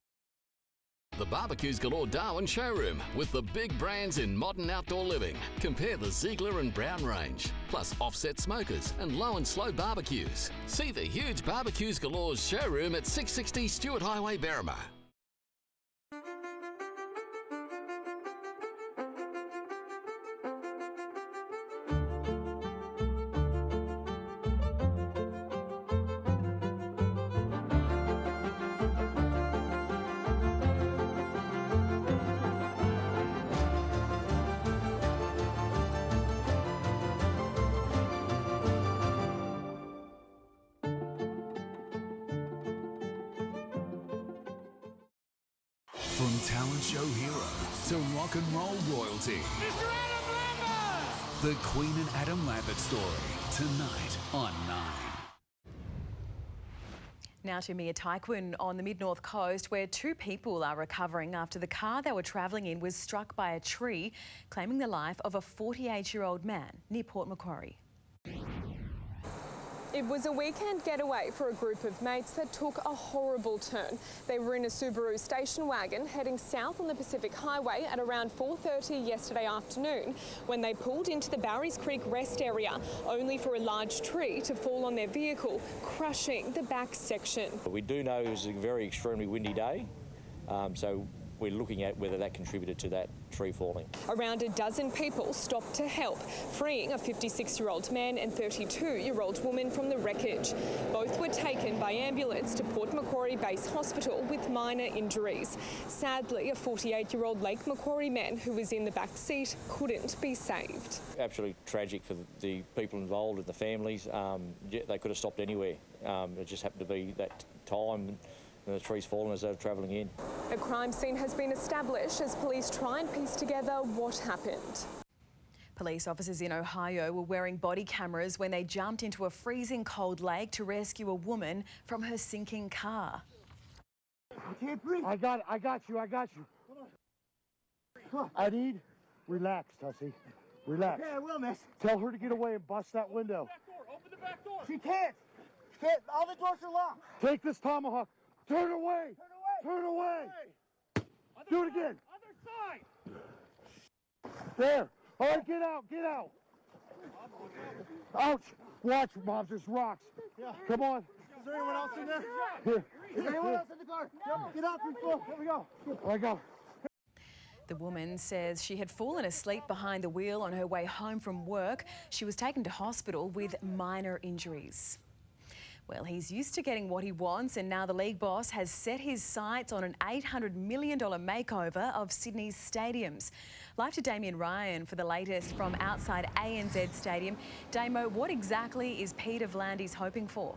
The Barbecues Galore Darwin showroom with the big brands in modern outdoor living. Compare the Ziegler and Brown range, plus offset smokers and low and slow barbecues. See the huge Barbecues Galore's showroom at 660 Stewart Highway, Berrima. From talent show hero to rock and roll royalty. The Queen and Adam Lambert story, tonight on 9. Now to Mia Taekwon on the mid-north coast, where 2 people are recovering after the car they were travelling in was struck by a tree, claiming the life of a 48-year-old man near Port Macquarie. It was a weekend getaway for a group of mates that took a horrible turn. They were in a Subaru station wagon heading south on the Pacific Highway at around 4:30 yesterday afternoon when they pulled into the Barry's Creek rest area, only for a large tree to fall on their vehicle, crushing the back section. We do know it was a very extremely windy day, so we're looking at whether that contributed to that tree falling. Around a dozen people stopped to help, freeing a 56-year-old man and 32-year-old woman from the wreckage. Both were taken by ambulance to Port Macquarie Base Hospital with minor injuries. Sadly, a 48-year-old Lake Macquarie man who was in the back seat couldn't be saved. Absolutely tragic for the people involved and the families. They could have stopped anywhere. It just happened to be that time. And the tree's fallen as they were travelling in. A crime scene has been established as police try and piece together what happened. Police officers in Ohio were wearing body cameras when they jumped into a freezing cold lake to rescue a woman from her sinking car. I can't breathe. I got you. I need... Relax, Tussie. Relax. Okay, I will, miss. Tell her to get away and bust that window. Open the back door. She can't. All the doors are locked. Take this tomahawk. Turn away! Turn away! Do it again! Other side! There! All right, get out! Ouch! Watch, Mom, there's rocks. Yeah. Come on. Is there anyone else in there? Here. Is there anyone else in the car? No. Get up, here we go. There we go. The woman says she had fallen asleep behind the wheel on her way home from work. She was taken to hospital with minor injuries. Well, he's used to getting what he wants, and now the league boss has set his sights on an $800 million makeover of Sydney's stadiums. Live to Damien Ryan for the latest from outside ANZ Stadium. Damo, what exactly is Peter V'landys hoping for?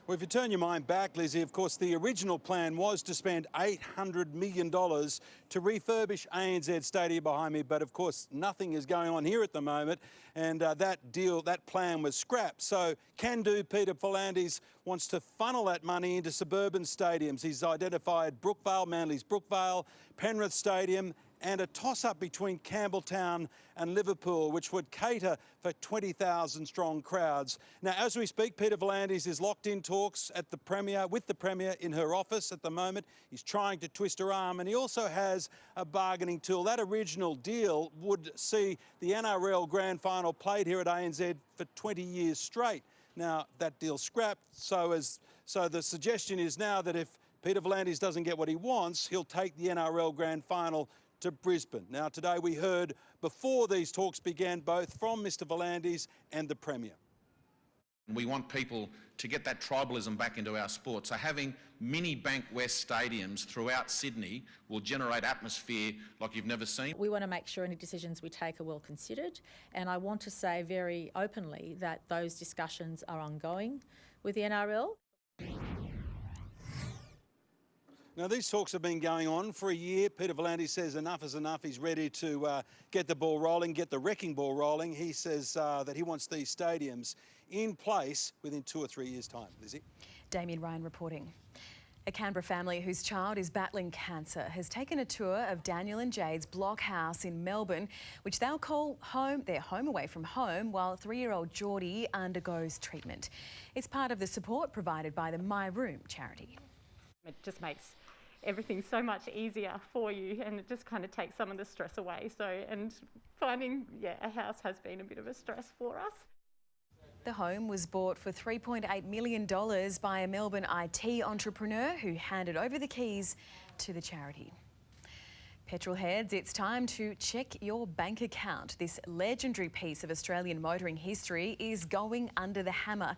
Well, if you turn your mind back, Lizzie, of course, the original plan was to spend $800 million to refurbish ANZ Stadium behind me, but of course, nothing is going on here at the moment, and that plan was scrapped. So, can-do Peter V'landys wants to funnel that money into suburban stadiums. He's identified Brookvale, Manly's Brookvale, Penrith Stadium, and a toss-up between Campbelltown and Liverpool, which would cater for 20,000 strong crowds. Now, as we speak, Peter V'landys is locked in talks with the Premier in her office at the moment. He's trying to twist her arm, and he also has a bargaining tool. That original deal would see the NRL Grand Final played here at ANZ for 20 years straight. Now, that deal's scrapped, so the suggestion is now that if Peter V'landys doesn't get what he wants, he'll take the NRL Grand Final to Brisbane. Now, today we heard before these talks began both from Mr V'landys and the Premier. We want people to get that tribalism back into our sport. So having mini Bank West stadiums throughout Sydney will generate atmosphere like you've never seen. We want to make sure any decisions we take are well considered, and I want to say very openly that those discussions are ongoing with the NRL. Now, these talks have been going on for a year. Peter V'landys says enough is enough. He's ready to get the ball rolling, get the wrecking ball rolling. He says that he wants these stadiums in place within 2 or 3 years' time. Lizzie? Damien Ryan reporting. A Canberra family whose child is battling cancer has taken a tour of Daniel and Jade's block house in Melbourne, which they'll call home, their home away from home, while 3-year-old Geordie undergoes treatment. It's part of the support provided by the My Room charity. It just makes everything so much easier for you, and it just kind of takes some of the stress away. And finding a house has been a bit of a stress for us. The home was bought for $3.8 million by a Melbourne IT entrepreneur who handed over the keys to the charity. Petrol heads, it's time to check your bank account. This legendary piece of Australian motoring history is going under the hammer.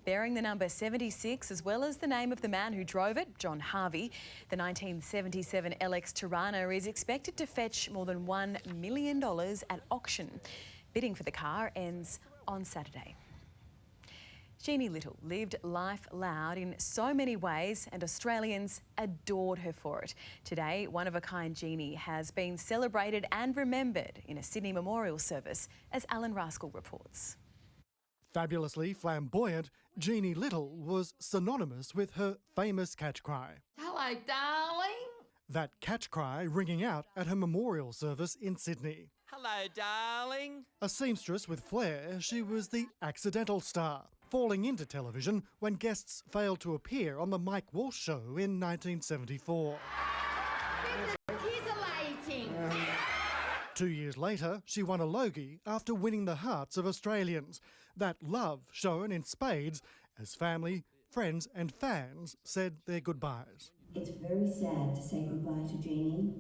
Bearing the number 76 as well as the name of the man who drove it, John Harvey, the 1977 LX Tirana is expected to fetch more than $1 million at auction. Bidding for the car ends on Saturday. Jeannie Little lived life loud in so many ways and Australians adored her for it. Today, one-of-a-kind Jeannie has been celebrated and remembered in a Sydney memorial service, as Alan Raskell reports. Fabulously flamboyant, Jeannie Little was synonymous with her famous catch cry. Hello, darling. That catch cry ringing out at her memorial service in Sydney. Hello, darling. A seamstress with flair, she was the accidental star, falling into television when guests failed to appear on the Mike Walsh Show in 1974. Titillating. 2 years later, she won a Logie after winning the hearts of Australians. That love shown in spades as family, friends and fans said their goodbyes. It's very sad to say goodbye to Jeannie.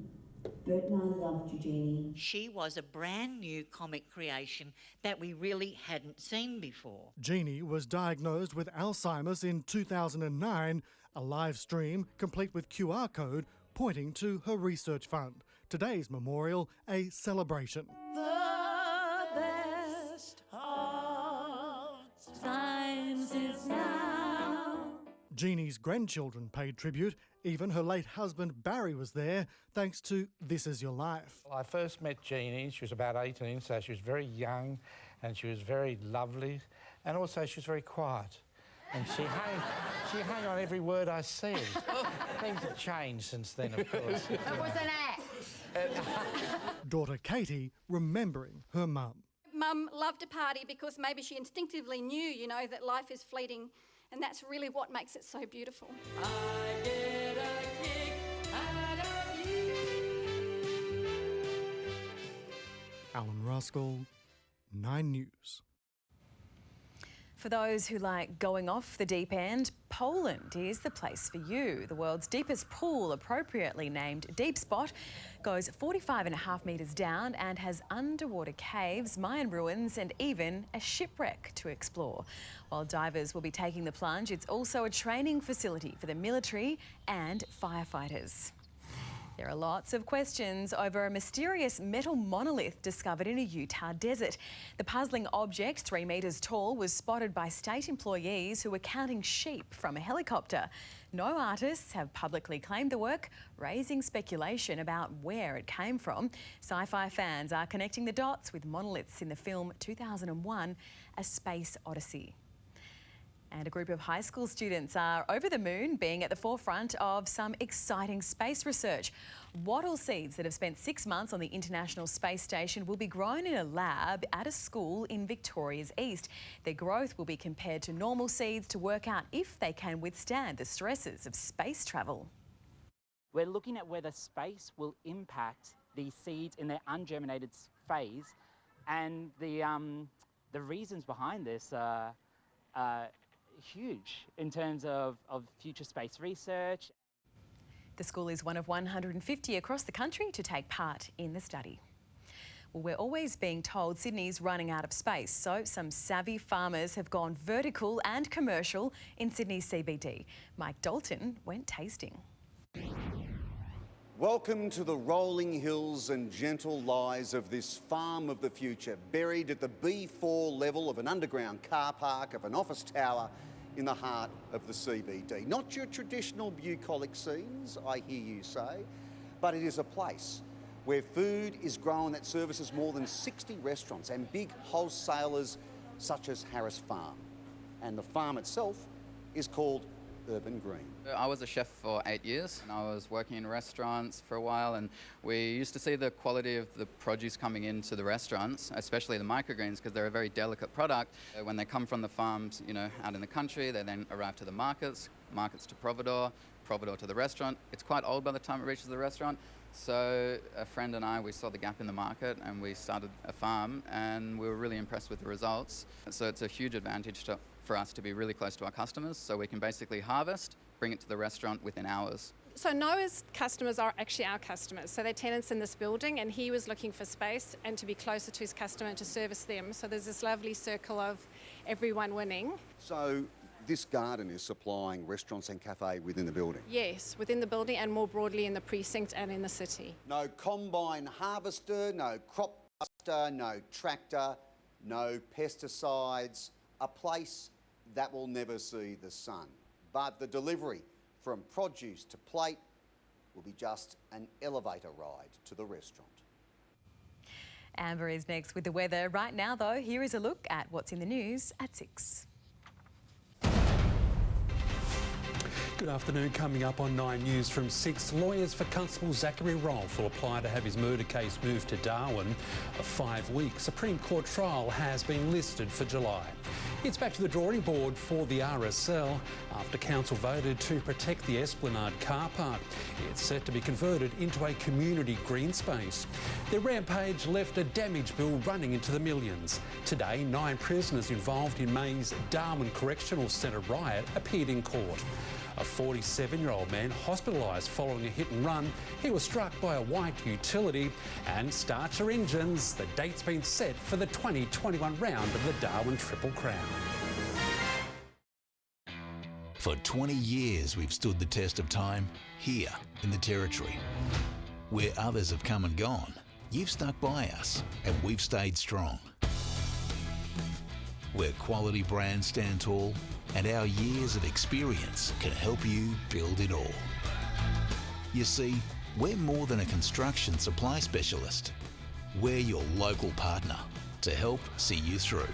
Bert and I loved you, Jeannie. She was a brand new comic creation that we really hadn't seen before. Jeannie was diagnosed with Alzheimer's in 2009, a live stream complete with QR code pointing to her research fund. Today's memorial, a celebration. The best of times is now. Jeannie's grandchildren paid tribute. Even her late husband Barry was there, thanks to This Is Your Life. I first met Jeannie, she was about 18, so she was very young and she was very lovely, and also she was very quiet. And she hung on every word I said. Things have changed since then, of course. It was an act. Daughter Katie remembering her mum. Mum loved to party because maybe she instinctively knew, you know, that life is fleeting, and that's really what makes it so beautiful. I get a kick out of you. Alan Raskell, 9 News. For those who like going off the deep end, Poland is the place for you. The world's deepest pool, appropriately named Deep Spot, goes 45.5 metres down and has underwater caves, Mayan ruins and even a shipwreck to explore. While divers will be taking the plunge, it's also a training facility for the military and firefighters. There are lots of questions over a mysterious metal monolith discovered in a Utah desert. The puzzling object, 3 metres tall, was spotted by state employees who were counting sheep from a helicopter. No artists have publicly claimed the work, raising speculation about where it came from. Sci-fi fans are connecting the dots with monoliths in the film 2001, A Space Odyssey. And a group of high school students are over the moon, being at the forefront of some exciting space research. Wattle seeds that have spent 6 months on the International Space Station will be grown in a lab at a school in Victoria's East. Their growth will be compared to normal seeds to work out if they can withstand the stresses of space travel. We're looking at whether space will impact these seeds in their ungerminated phase, and the reasons behind this are huge in terms of future space research. The school is one of 150 across the country to take part in the study. Well, we're always being told Sydney's running out of space, so some savvy farmers have gone vertical and commercial in Sydney's CBD. Mike Dalton went tasting. Welcome to the rolling hills and gentle lies of this farm of the future, buried at the B4 level of an underground car park of an office tower in the heart of the CBD. Not your traditional bucolic scenes, I hear you say, but it is a place where food is grown that services more than 60 restaurants and big wholesalers such as Harris Farm. And the farm itself is called Urban Green. I was a chef for 8 years and I was working in restaurants for a while, and we used to see the quality of the produce coming into the restaurants, especially the microgreens, because they're a very delicate product. When they come from the farms, you know, out in the country, they then arrive to the markets to Providore to the restaurant. It's quite old by the time it reaches the restaurant. So a friend and I, we saw the gap in the market and we started a farm, and we were really impressed with the results. So it's a huge advantage for us to be really close to our customers, so we can basically harvest, bring it to the restaurant within hours. So Noah's customers are actually our customers. So they're tenants in this building, and he was looking for space and to be closer to his customer and to service them. So there's this lovely circle of everyone winning. So this garden is supplying restaurants and cafe within the building? Yes, within the building and more broadly in the precinct and in the city. No combine harvester, no crop duster, no tractor, no pesticides. A place that will never see the sun. But the delivery from produce to plate will be just an elevator ride to the restaurant. Amber is next with the weather. Right now, though, here is a look at what's in the news at 6. Good afternoon. Coming up on 9 News from 6, lawyers for Constable Zachary Rolfe will apply to have his murder case moved to Darwin. A 5-week Supreme Court trial has been listed for July. It's back to the drawing board for the RSL after council voted to protect the Esplanade car park. It's set to be converted into a community green space. The rampage left a damage bill running into the millions. Today, 9 prisoners involved in May's Darwin Correctional Centre riot appeared in court. A 47-year-old man hospitalised following a hit and run. He was struck by a white utility and start your engines. The date's been set for the 2021 round of the Darwin Triple Crown. For 20 years we've stood the test of time here in the Territory. Where others have come and gone, you've stuck by us and we've stayed strong. Where quality brands stand tall and our years of experience can help you build it all. You see, we're more than a construction supply specialist. We're your local partner to help see you through.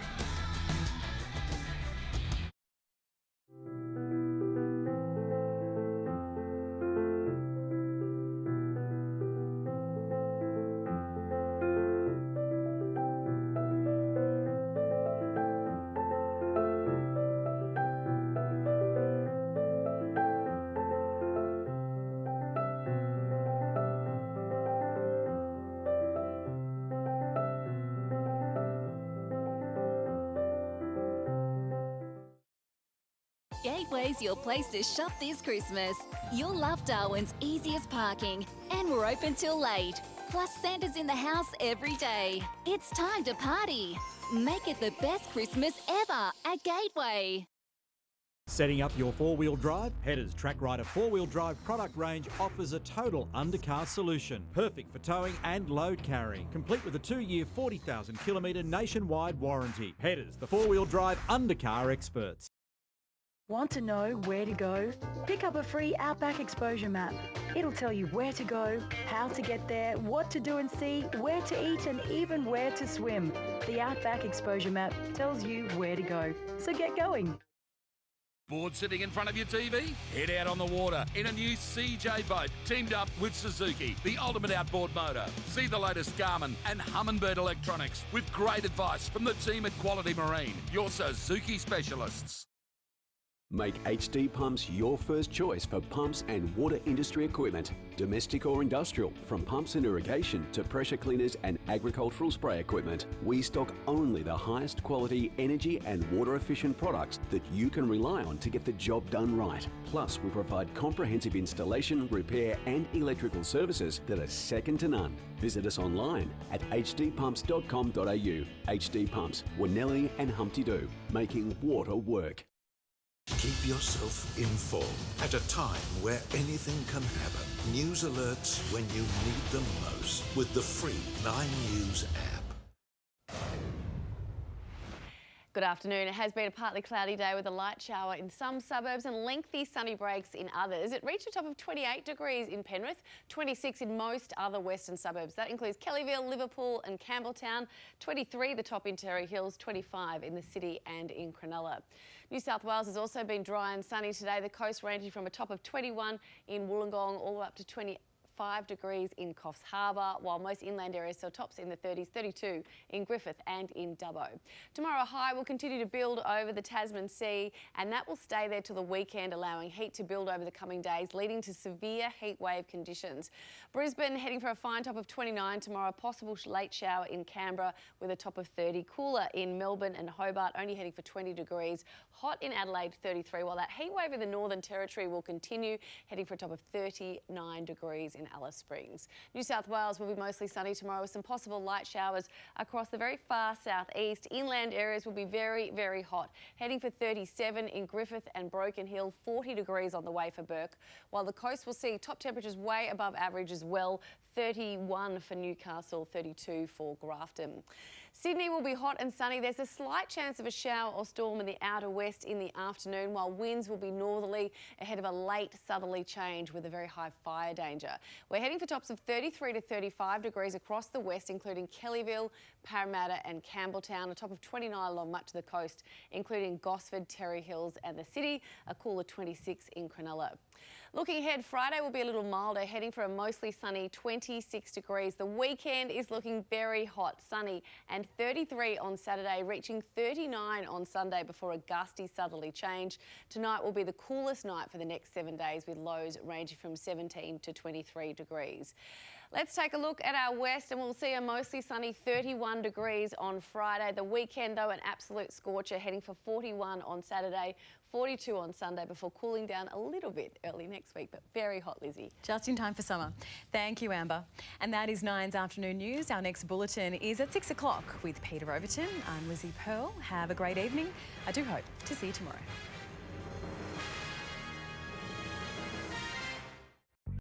Gateway's your place to shop this Christmas. You'll love Darwin's easiest parking, and we're open till late. Plus, Santa's in the house every day. It's time to party. Make it the best Christmas ever at Gateway. Setting up your four-wheel drive? Header's Track Rider four-wheel drive product range offers a total undercar solution. Perfect for towing and load carrying. Complete with a 2-year, 40,000 kilometre nationwide warranty. Header's, the four-wheel drive undercar experts. Want to know where to go? Pick up a free Outback Exposure Map. It'll tell you where to go, how to get there, what to do and see, where to eat and even where to swim. The Outback Exposure Map tells you where to go. So get going. Bored sitting in front of your TV? Head out on the water in a new CJ boat teamed up with Suzuki, the ultimate outboard motor. See the latest Garmin and Humminbird electronics with great advice from the team at Quality Marine, your Suzuki specialists. Make HD Pumps your first choice for pumps and water industry equipment, domestic or industrial, from pumps and irrigation to pressure cleaners and agricultural spray equipment. We stock only the highest quality energy and water efficient products that you can rely on to get the job done right. Plus, we provide comprehensive installation, repair and electrical services that are second to none. Visit us online at hdpumps.com.au. HD Pumps, Winnelli and Humpty Doo, making water work. Keep yourself informed at a time where anything can happen. News alerts when you need them most with the free 9 News app. Good afternoon. It has been a partly cloudy day with a light shower in some suburbs and lengthy sunny breaks in others. It reached a top of 28 degrees in Penrith, 26 in most other western suburbs. That includes Kellyville, Liverpool and Campbelltown, 23 the top in Terry Hills, 25 in the city and in Cronulla. New South Wales has also been dry and sunny today. The coast ranging from a top of 21 in Wollongong all the way up to 25 degrees in Coffs Harbour, while most inland areas saw tops in the 30s, 32 in Griffith and in Dubbo. Tomorrow, a high will continue to build over the Tasman Sea, and that will stay there till the weekend, allowing heat to build over the coming days, leading to severe heat wave conditions. Brisbane heading for a fine top of 29 tomorrow, possible late shower in Canberra with a top of 30. Cooler in Melbourne and Hobart, only heading for 20 degrees. Hot in Adelaide, 33, while that heat wave in the Northern Territory will continue, heading for a top of 39 degrees in Alice Springs. New South Wales will be mostly sunny tomorrow with some possible light showers across the very far southeast. Inland areas will be very, very hot, heading for 37 in Griffith and Broken Hill, 40 degrees on the way for Burke, while the coast will see top temperatures way above average as well, 31 for Newcastle, 32 for Grafton. Sydney will be hot and sunny. There's a slight chance of a shower or storm in the outer west in the afternoon, while winds will be northerly ahead of a late southerly change with a very high fire danger. We're heading for tops of 33 to 35 degrees across the west, including Kellyville, Parramatta and Campbelltown, a top of 29 along much of the coast, including Gosford, Terry Hills and the city, a cooler 26 in Cronulla. Looking ahead, Friday will be a little milder, heading for a mostly sunny 26 degrees. The weekend is looking very hot, sunny and 33 on Saturday, reaching 39 on Sunday before a gusty southerly change. Tonight will be the coolest night for the next 7 days, with lows ranging from 17 to 23 degrees. Let's take a look at our west and we'll see a mostly sunny 31 degrees on Friday. The weekend, though, an absolute scorcher, heading for 41 on Saturday, 42 on Sunday before cooling down a little bit early next week, but very hot, Lizzie. Just in time for summer. Thank you, Amber. And that is 9's afternoon news. Our next bulletin is at 6 o'clock with Peter Overton. I'm Lizzie Pearl. Have a great evening. I do hope to see you tomorrow.